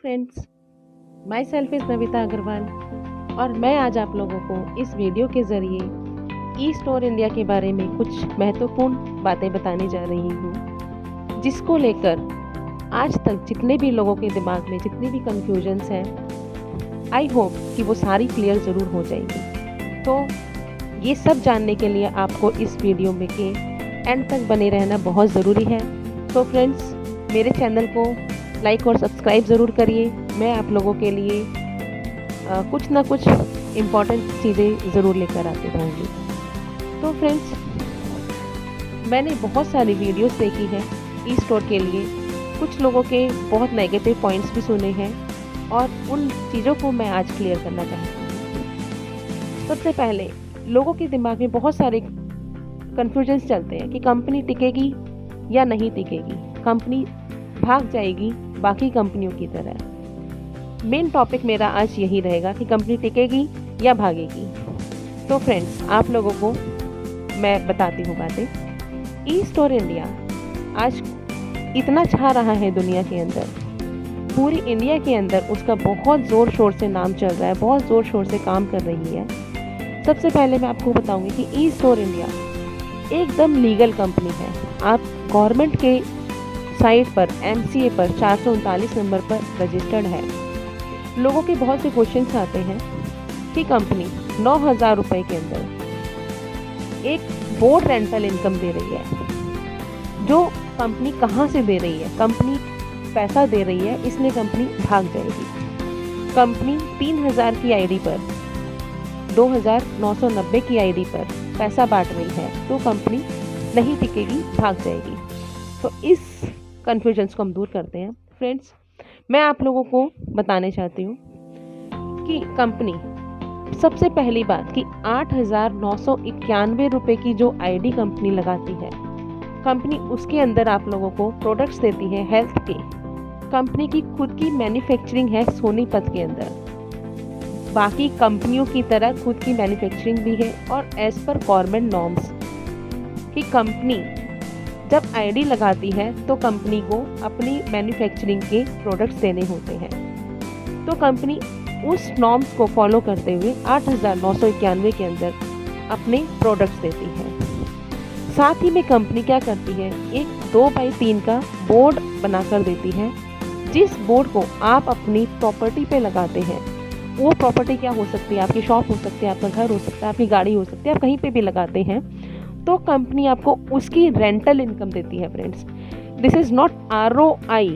Friends, myself is Navita Agarwal और मैं आज आप लोगों को इस वीडियो के ज़रिए ई स्टोर इंडिया के बारे में कुछ महत्वपूर्ण बातें बताने जा रही हूँ, जिसको लेकर आज तक जितने भी लोगों के दिमाग में जितनी भी कन्फ्यूजन्स हैं, आई होप कि वो सारी क्लियर ज़रूर हो जाएंगी। तो ये सब जानने के लिए आपको इस वीडियो में के एंड तक बने रहना बहुत ज़रूरी है। तो फ्रेंड्स, मेरे चैनल को लाइक और सब्सक्राइब ज़रूर करिए। मैं आप लोगों के लिए कुछ ना कुछ इम्पॉर्टेंट चीज़ें ज़रूर लेकर आती रहूँगी। तो फ्रेंड्स, मैंने बहुत सारी वीडियोस देखी हैं ई स्टोर के लिए। कुछ लोगों के बहुत नेगेटिव पॉइंट्स भी सुने हैं और उन चीज़ों को मैं आज क्लियर करना चाहती हूँ। सबसे पहले, लोगों के दिमाग में बहुत सारे कन्फ्यूजन्स चलते हैं कि कंपनी टिकेगी या नहीं टिकेगी, कंपनी भाग जाएगी बाकी कंपनियों की तरह। मेन टॉपिक मेरा आज यही रहेगा कि कंपनी टिकेगी या भागेगी। तो फ्रेंड्स, आप लोगों को मैं बताती हूँ बातें। ई स्टोर इंडिया आज इतना छा रहा है दुनिया के अंदर, पूरी इंडिया के अंदर उसका बहुत ज़ोर शोर से नाम चल रहा है, बहुत ज़ोर शोर से काम कर रही है। सबसे पहले मैं आपको बताऊंगी कि ई स्टोर इंडिया एकदम लीगल कंपनी है। आप गवर्नमेंट के साइट पर MCA पर 439 नंबर पर रजिस्टर्ड है। लोगों के बहुत से क्वेश्चंस आते हैं कि कंपनी 9,000 रुपये के अंदर एक बोर्ड रेंटल इनकम दे रही है, जो कंपनी कहाँ से दे रही है? कंपनी पैसा दे रही है, इसलिए कंपनी भाग जाएगी। कंपनी 3,000 की आईडी पर 2,990 की आईडी पर पैसा बांट रही है, तो कंपनी नहीं टिकेगी, भाग जाएगी। तो इस कन्फ्यूजन्स को हम दूर करते हैं। फ्रेंड्स, मैं आप लोगों को बताने चाहती हूँ कि कंपनी, सबसे पहली बात कि 8,991 रुपये की जो आईडी कंपनी लगाती है, कंपनी उसके अंदर आप लोगों को प्रोडक्ट्स देती है हेल्थ के। कंपनी की खुद की मैन्युफैक्चरिंग है सोनीपत के अंदर। बाकी कंपनियों की तरह खुद की मैन्युफैक्चरिंग भी है और एज पर गवर्नमेंट नॉर्म्स कि कंपनी जब आईडी लगाती है तो कंपनी को अपनी मैन्युफैक्चरिंग के प्रोडक्ट्स देने होते हैं। तो कंपनी उस नॉर्म्स को फॉलो करते हुए 8,991 के अंदर अपने प्रोडक्ट्स देती है। साथ ही में कंपनी क्या करती है, एक 2x3 का बोर्ड बनाकर देती है, जिस बोर्ड को आप अपनी प्रॉपर्टी पे लगाते हैं। वो प्रॉपर्टी क्या हो सकती है? आपकी शॉप हो सकती है, आपका घर हो सकता है, आपकी गाड़ी हो सकती है, आप कहीं पे भी लगाते हैं तो कंपनी आपको उसकी रेंटल इनकम देती है। Friends, this is not ROI।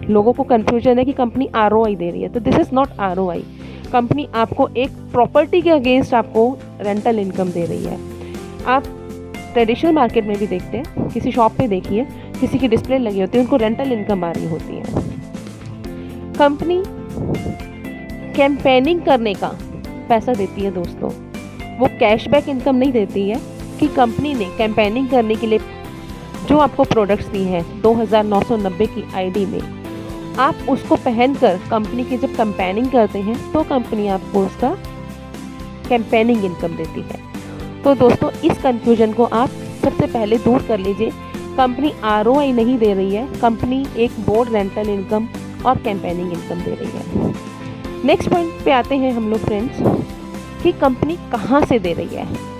लोगों को कंफ्यूजन है कि कंपनी ROI दे रही है, तो this is not ROI। Company आपको एक प्रॉपर्टी के अगेंस्ट आपको रेंटल इनकम दे रही है। आप ट्रेडिशनल मार्केट में भी देखते हैं, किसी शॉप पे देखिए, किसी की डिस्प्ले लगी होती है, उनको रेंटल इनकम आ रही होती है। कंपनी कैंपेनिंग करने का पैसा देती है दोस्तों, वो कैशबैक इनकम नहीं देती है कि कंपनी ने कैंपेनिंग करने के लिए जो आपको प्रोडक्ट्स दी हैं 2,990 की आईडी में, आप उसको पहनकर कंपनी की जब कैंपेनिंग करते हैं तो कंपनी आपको उसका कैंपेनिंग इनकम देती है। तो दोस्तों, इस कंफ्यूजन को आप सबसे पहले दूर कर लीजिए। कंपनी ROI नहीं दे रही है, कंपनी एक बोर्ड रेंटल इनकम और कैंपेनिंग इनकम दे रही है। नेक्स्ट पॉइंट पे आते हैं हम लोग फ्रेंड्स कि कंपनी कहाँ से दे रही है।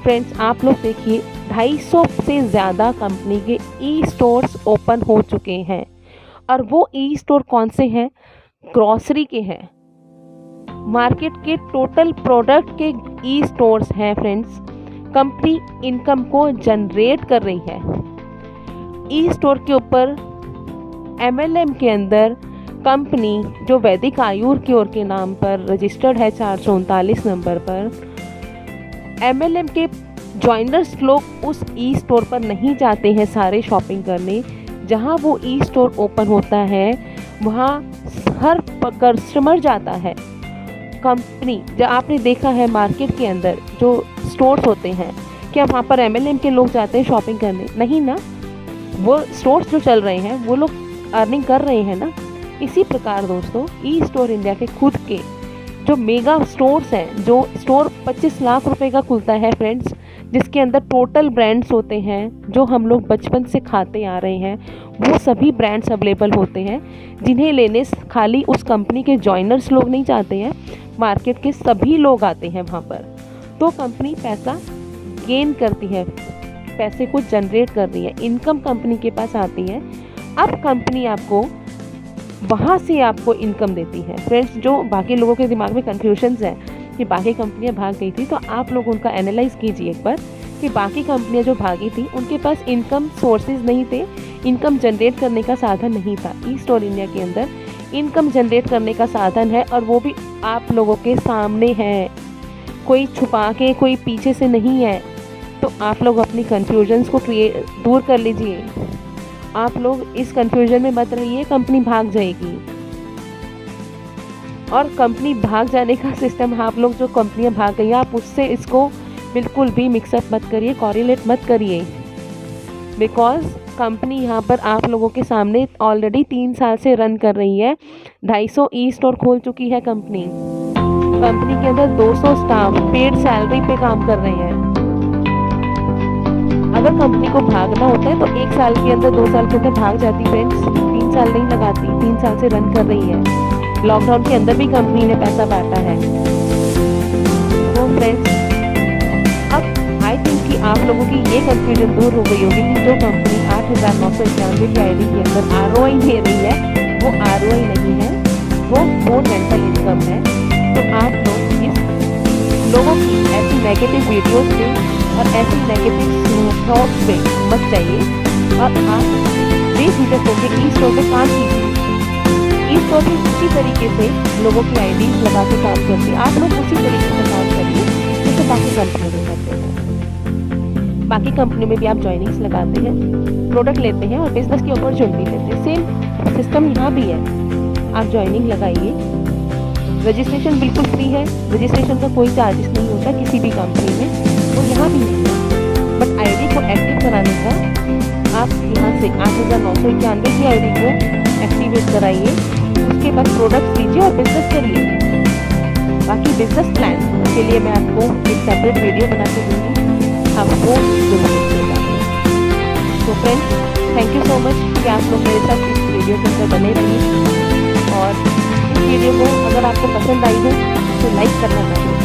फ्रेंड्स, आप लोग देखिए, 250 से ज़्यादा कंपनी के ई स्टोर्स ओपन हो चुके हैं और वो ई स्टोर कौन से हैं? ग्रॉसरी के हैं। मार्केट के टोटल प्रोडक्ट के ई स्टोर्स हैं। फ्रेंड्स, कंपनी इनकम को जनरेट कर रही है। ई स्टोर के ऊपर MLM के अंदर कंपनी जो वैदिक आयुर की ओर के नाम पर रजिस्टर्ड है 439 नंबर पर, MLM के जॉइनर्स लोग उस ई स्टोर पर नहीं जाते हैं सारे शॉपिंग करने। जहां वो ई स्टोर ओपन होता है वहां हर कस्टमर जाता है। कंपनी, जब आपने देखा है मार्केट के अंदर जो स्टोर्स होते हैं, क्या वहां पर MLM के लोग जाते हैं शॉपिंग करने? नहीं ना। वो स्टोर्स जो चल रहे हैं वो लोग अर्निंग कर रहे हैं ना। इसी प्रकार दोस्तों, ई स्टोर इंडिया के खुद के जो मेगा स्टोर्स हैं, जो स्टोर 25 लाख रुपए का खुलता है फ्रेंड्स, जिसके अंदर टोटल ब्रांड्स होते हैं जो हम लोग बचपन से खाते आ रहे हैं, वो सभी ब्रांड्स अवेलेबल होते हैं, जिन्हें लेने खाली उस कंपनी के जॉइनर्स लोग नहीं जाते हैं, मार्केट के सभी लोग आते हैं वहाँ पर। तो कंपनी पैसा गेन करती है, पैसे को जनरेट कर रही है, इनकम कंपनी के पास आती है। अब कंपनी आपको वहाँ से आपको इनकम देती है। फ्रेंड्स, जो बाकी लोगों के दिमाग में कन्फ्यूजन्स है कि बाकी कंपनियां भाग गई थी, तो आप लोग उनका एनालाइज कीजिए एक बार कि बाकी कंपनियां जो भागी थी उनके पास इनकम सोर्सेज नहीं थे, इनकम जनरेट करने का साधन नहीं था। ईस्ट और इंडिया के अंदर इनकम जनरेट करने का साधन है, और वो भी आप लोगों के सामने है, कोई छुपा के, कोई पीछे से नहीं है। तो आप लोग अपनी कन्फ्यूजन्स को दूर कर लीजिए। आप लोग इस कन्फ्यूजन में मत रहिए कंपनी भाग जाएगी। और कंपनी भाग जाने का सिस्टम, आप लोग जो कंपनियां भाग गई आप उससे इसको बिल्कुल भी मिक्सअप मत करिए, कॉरिलेट मत करिए। बिकॉज कंपनी यहाँ पर आप लोगों के सामने ऑलरेडी 3 साल से रन कर रही है। 250 ई स्टोर खोल चुकी है कंपनी। कंपनी के अंदर 200 स्टाफ पेड सैलरी पे काम कर रहे हैं। अगर कंपनी को भागना होता है तो 1 साल के अंदर, 2 साल के अंदर भाग जाती फ्रेंड्स, 3 साल नहीं लगाती। 3 साल से रन कर रही है। लॉकडाउन के अंदर भी कंपनी ने पैसा बांटा है। तो फ्रेंड्स, अब आई थिंक कि आप लोगों की ये कंफ्यूजन दूर हो गई होगी कि जो कंपनी 8,991 की आईडी के अंदर ROI दे रही है, वो ROI नहीं है, वो रेंटल इनकम है। तो आप लोग इस लोगों की ऐसी नेगेटिव वीडियोस पे और ऐसी नेगेटिव थॉट्स पे मत जाइए, और आप बेझिझक होकर ई स्टोर पे काम कीजिए। ई स्टोर भी उसी तरीके से लोगों की आईडी लगा के काम करती है। आप लोग उसी तरीके से काम करिए जैसे बाकी कंपनियों में करते हैं। बाकी कंपनियों में भी आप ज्वाइनिंग्स लगाते हैं, प्रोडक्ट लेते हैं और बिजनेस की अपॉर्चुनिटी लेते हैं। सेम सिस्टम यहाँ भी है। आप ज्वाइनिंग लगाइए, रजिस्ट्रेशन बिल्कुल फ्री है, रजिस्ट्रेशन का कोई चार्जेस नहीं होता किसी भी कंपनी में, वो यहाँ भी नहीं है। बट आईडी को एक्टिव कराने का आप यहाँ से 8,991 की आईडी को एक्टिवेट कराइए, उसके बाद प्रोडक्ट्स लीजिए और बिजनेस करिए। बाकी बिजनेस प्लान के लिए मैं आपको एक सेपरेट वीडियो बना के दूँगी, आप वो जरूर देखिएगा। तो friends, thank you so much कि आप लोग मेरे साथ इस वीडियो के अंदर बने रहिए, और इस वीडियो को अगर आपको पसंद आई हो तो लाइक करना ना भूलिए।